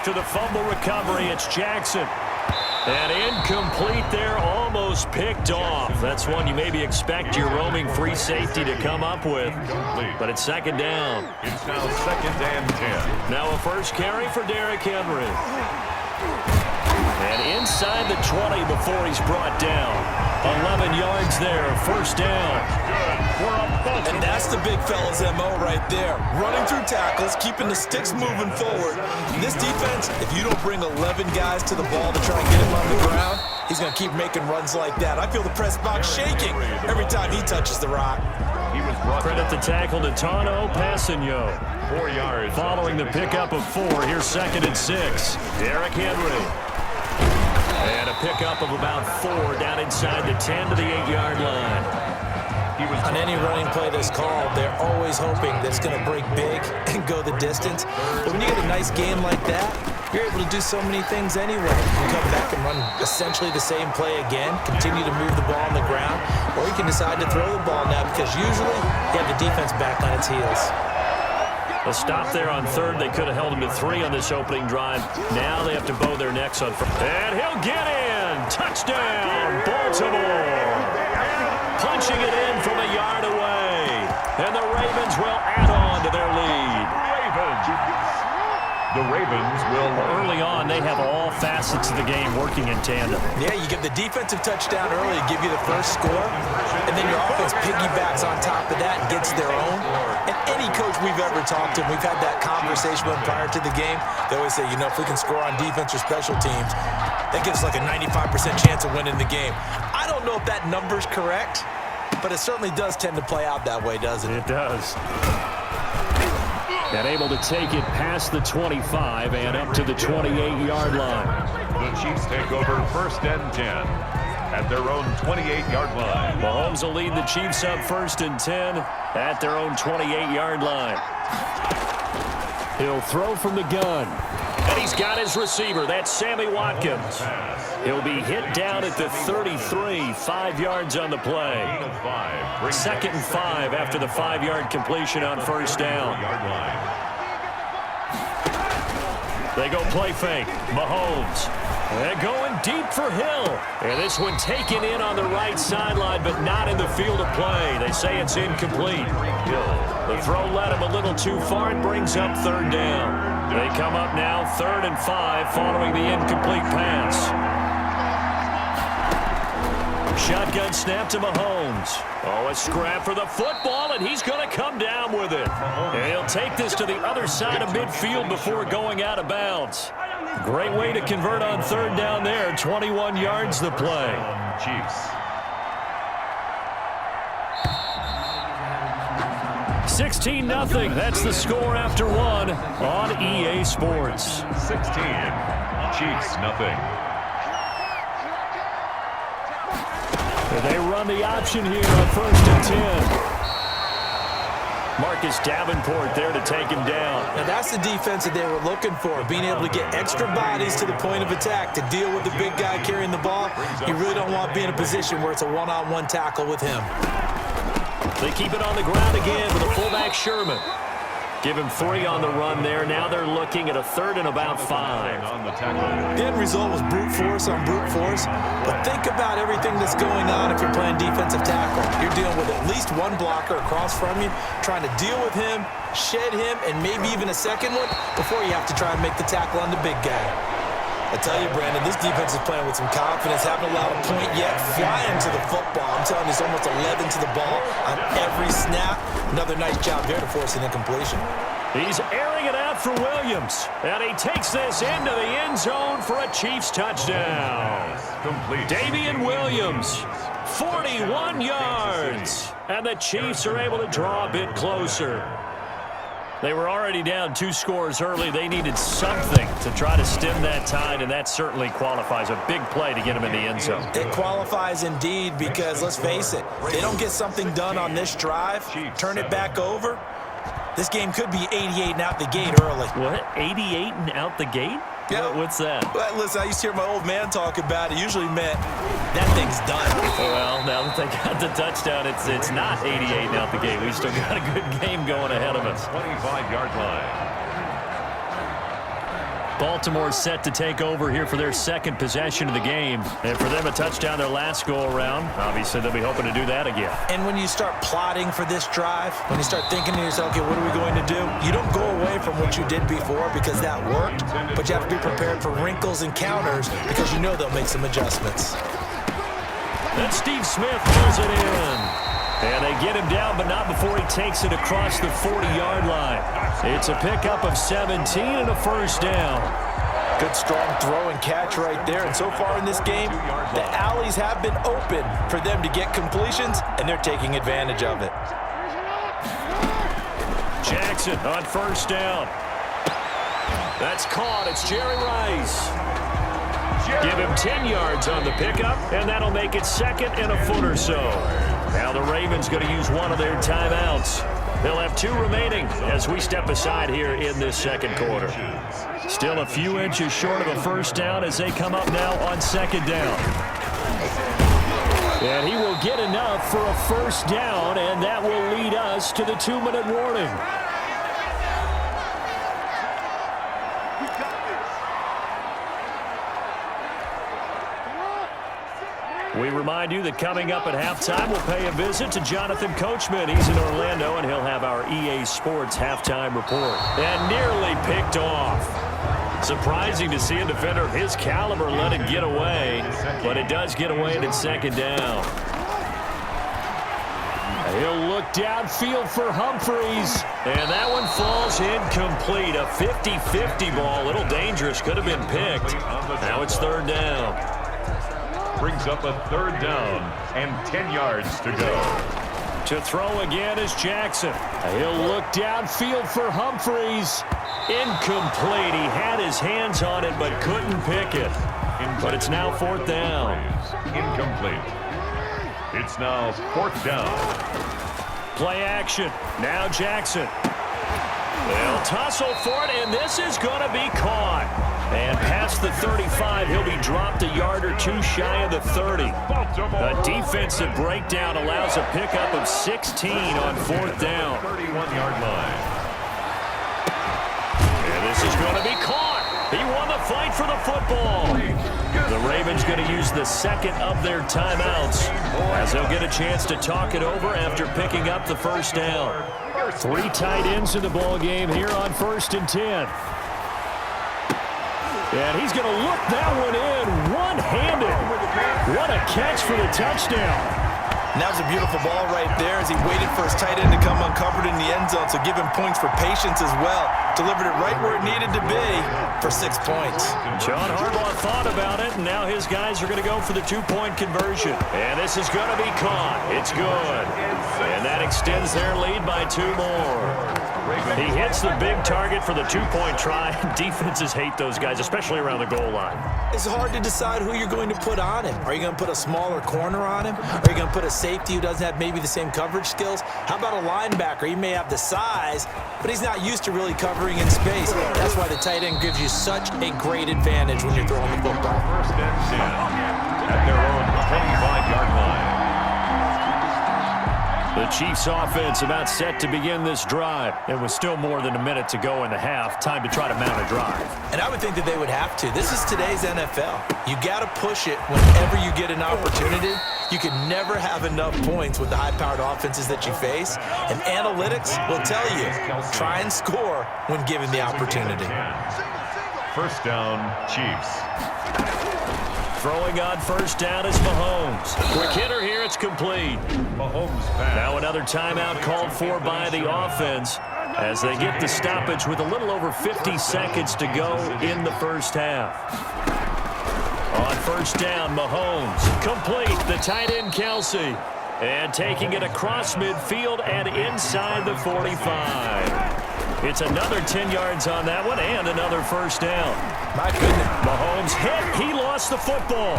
after the fumble recovery. It's Jackson. And incomplete there, almost picked off. That's one you maybe expect your roaming free safety to come up with. But it's second down. It's now 2nd and 10. Now a first carry for Derrick Henry. And inside the 20 before he's brought down. 11 yards there, first down. And that's the big fella's MO right there. Running through tackles, keeping the sticks moving forward. In this defense, if you don't bring 11 guys to the ball to try and get him on the ground, he's going to keep making runs like that. I feel the press box shaking every time he touches the rock. Credit the tackle to Tano Passanio. 4 yards. Following the pickup of 4, here's 2nd and 6. Derrick Henry. And a pickup of about 4 down inside the 10 to the 8-yard line. On any running play that's called, they're always hoping that it's going to break big and go the distance. But when you get a nice game like that, you're able to do so many things anyway. You come back and run essentially the same play again, continue to move the ball on the ground, or you can decide to throw the ball now because usually you have the defense back on its heels. A stop there on 3rd. They could have held him to 3 on this opening drive. Now they have to bow their necks on 1st. And he'll get in. Touchdown, Baltimore. Punching it in from a yard away. And the Ravens will add on to their lead. The Ravens will. Early on, they have all facets of the game working in tandem. Yeah, you get the defensive touchdown early to give you the first score, and then your offense piggybacks on top of that and gets their own. And any coach we've ever talked to, we've had that conversation with prior to the game, they always say, you know, if we can score on defense or special teams, that gives us like a 95% chance of winning the game. I don't know if that number's correct, but it certainly does tend to play out that way, doesn't it? It does. And able to take it past the 25 and up to the 28-yard line. The Chiefs take over 1st and 10 at their own 28-yard line. Mahomes will lead the Chiefs up 1st and 10 at their own 28-yard line. He'll throw from the gun. And he's got his receiver. That's Sammy Watkins. He'll be hit down at the 33, 5 yards on the play. 2nd and 5 after the 5-yard completion on 1st down. They go play fake. Mahomes. They're going deep for Hill. And this one taken in on the right sideline, but not in the field of play. They say it's incomplete. The throw led him a little too far and brings up 3rd down. They come up now 3rd and 5 following the incomplete pass. Shotgun snap to Mahomes. Oh, a scrap for the football, and he's going to come down with it. And he'll take this to the other side of midfield before going out of bounds. Great way to convert on 3rd down there. 21 yards the play. Chiefs. 16-0. That's the score after 1 on EA Sports. 16. Chiefs, nothing. They run the option here on 1st and 10. Marcus Davenport there to take him down. Now that's the defense that they were looking for, being able to get extra bodies to the point of attack to deal with the big guy carrying the ball. You really don't want to be in a position where it's a one-on-one tackle with him. They keep it on the ground again with a fullback Sherman. Give him 3 on the run there. Now they're looking at a 3rd and about 5. The end result was brute force on brute force. But think about everything that's going on if you're playing defensive tackle. You're dealing with at least one blocker across from you, trying to deal with him, shed him, and maybe even a second one before you have to try and make the tackle on the big guy. I tell you, Brandon, this defense is playing with some confidence. Haven't allowed a point yet. Flying to the football. I'm telling you, it's almost 11 to the ball on every snap. Another nice job there to force an incompletion. He's airing it out for Williams. And he takes this into the end zone for a Chiefs touchdown. Complete. Damian Williams, 41 yards. And the Chiefs are able to draw a bit closer. They were already down 2 scores early. They needed something to try to stem that tide, and that certainly qualifies. A big play to get them in the end zone. It qualifies indeed because, let's face it, they don't get something done on this drive, turn it back over, this game could be 88 and out the gate early. What? 88 and out the gate? Yeah. What's that? Well, listen, I used to hear my old man talk about it. Usually meant that thing's done. Well, now that they got the touchdown, it's not 88 and out the gate. We still got a good game going ahead of us. 25-yard line. Baltimore set to take over here for their second possession of the game. And for them, a touchdown their last go-around. Obviously, they'll be hoping to do that again. And when you start plotting for this drive, when you start thinking to yourself, okay, what are we going to do? You don't go away from what you did before because that worked, but you have to be prepared for wrinkles and counters because you know they'll make some adjustments. Then Steve Smith pulls it in. And they get him down, but not before he takes it across the 40-yard line. It's a pickup of 17 and a first down. Good, strong throw and catch right there. And so far in this game, the alleys have been open for them to get completions, and they're taking advantage of it. Jackson on first down. That's caught. It's Jerry Rice. Give him 10 yards on the pickup, and that'll make it second and a foot or so. Now the Ravens going to use one of their timeouts. They'll have 2 remaining as we step aside here in this second quarter. Still a few inches short of a first down as they come up now on second down. And he will get enough for a first down, and that will lead us to the 2-minute warning. We remind you that coming up at halftime, we'll pay a visit to Jonathan Coachman. He's in Orlando, and he'll have our EA Sports halftime report. And nearly picked off. Surprising to see a defender of his caliber let it get away, but it does get away and it's second down. He'll look downfield for Humphreys, and that one falls incomplete. A 50-50 ball, a little dangerous, could have been picked. Now it's third down. Brings up a third down and 10 yards to go. To throw again is Jackson. He'll look downfield for Humphreys. Incomplete. He had his hands on it but couldn't pick it. But it's now fourth down. Incomplete. It's now fourth down. Play action. Now Jackson. They'll tussle for it, and this is going to be caught. And past the 35, he'll be dropped a yard or 2 shy of the 30. A defensive breakdown allows a pickup of 16 on fourth down. 31-yard line. And this is going to be caught. He won the fight for the football. The Ravens going to use the second of their timeouts as they'll get a chance to talk it over after picking up the first down. 3 tight ends in the ball game here on 1st and 10. And he's going to look that one in one-handed. What a catch for the touchdown. And that was a beautiful ball right there as he waited for his tight end to come uncovered in the end zone, so give him points for patience as well. Delivered it right where it needed to be for 6 points. John Harbaugh thought about it, and now his guys are going to go for the 2-point conversion. And this is going to be caught. It's good. And that extends their lead by 2 more. He hits the big target for the 2-point try. Defenses hate those guys, especially around the goal line. It's hard to decide who you're going to put on him. Are you going to put a smaller corner on him? Are you going to put a safety who doesn't have maybe the same coverage skills? How about a linebacker? He may have the size, but he's not used to really covering in space. That's why the tight end gives you such a great advantage when you're throwing the football. First and 10 at their own 25-yard line. The Chiefs offense about set to begin this drive. And with still more than a minute to go in the half, time to try to mount a drive. And I would think that they would have to. This is today's NFL. You got to push it whenever you get an opportunity. You can never have enough points with the high-powered offenses that you face. And analytics will tell you, try and score when given the opportunity. First down, Chiefs. Throwing on first down is Mahomes. Quick hitter here, it's complete. Mahomes pass. Now another timeout called for by the offense as they get the stoppage with a little over 50 seconds to go in the first half. On first down, Mahomes. Complete, the tight end Kelsey. And taking it across midfield and inside the 45. It's another 10 yards on that one and another first down. My goodness. Mahomes hit. He lost the football.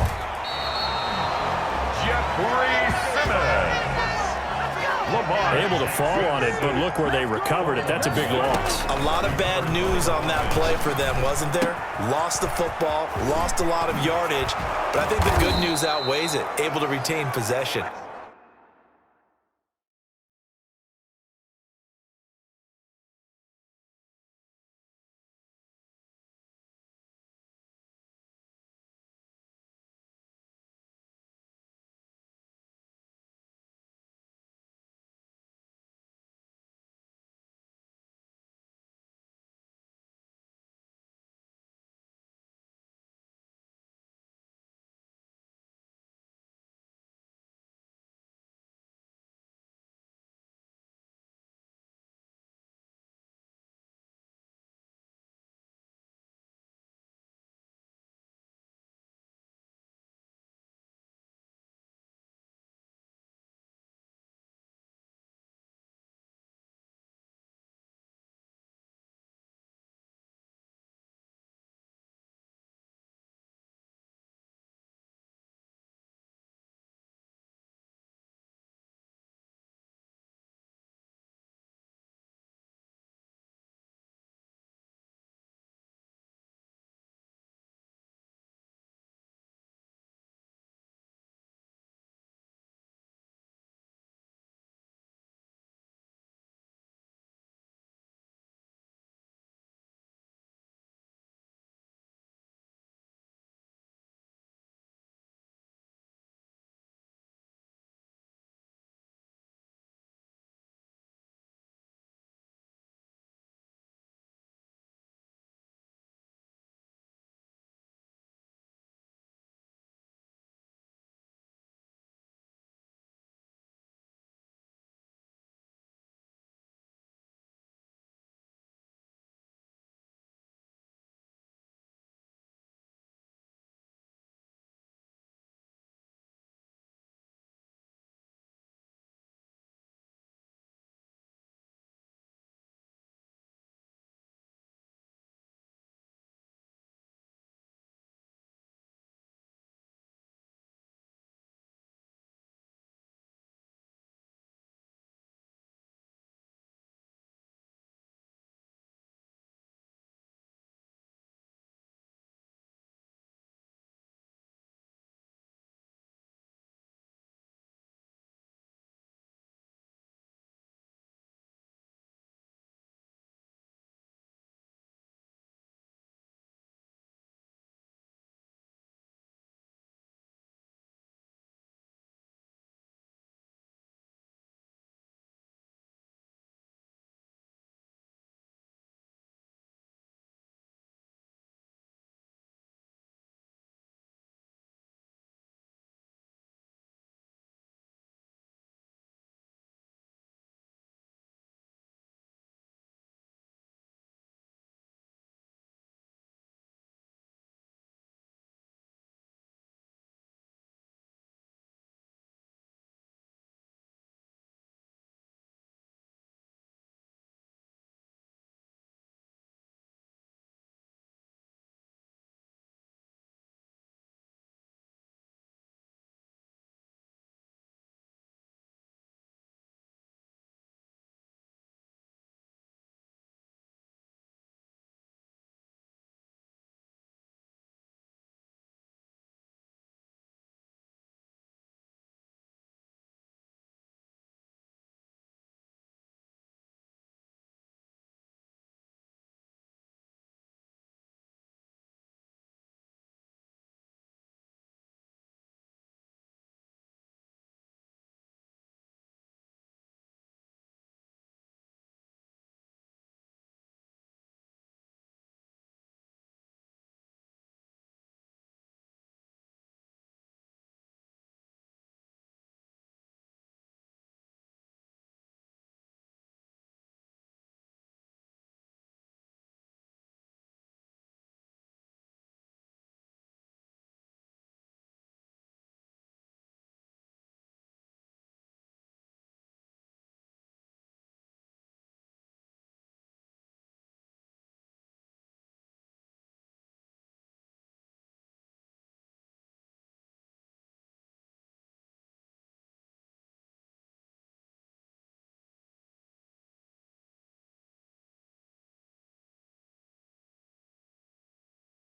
Jeffrey Simmons. Lamar. Able to fall on it, but look where they recovered it. That's a big loss. A lot of bad news on that play for them, wasn't there? Lost the football, lost a lot of yardage, but I think the good news outweighs it. Able to retain possession.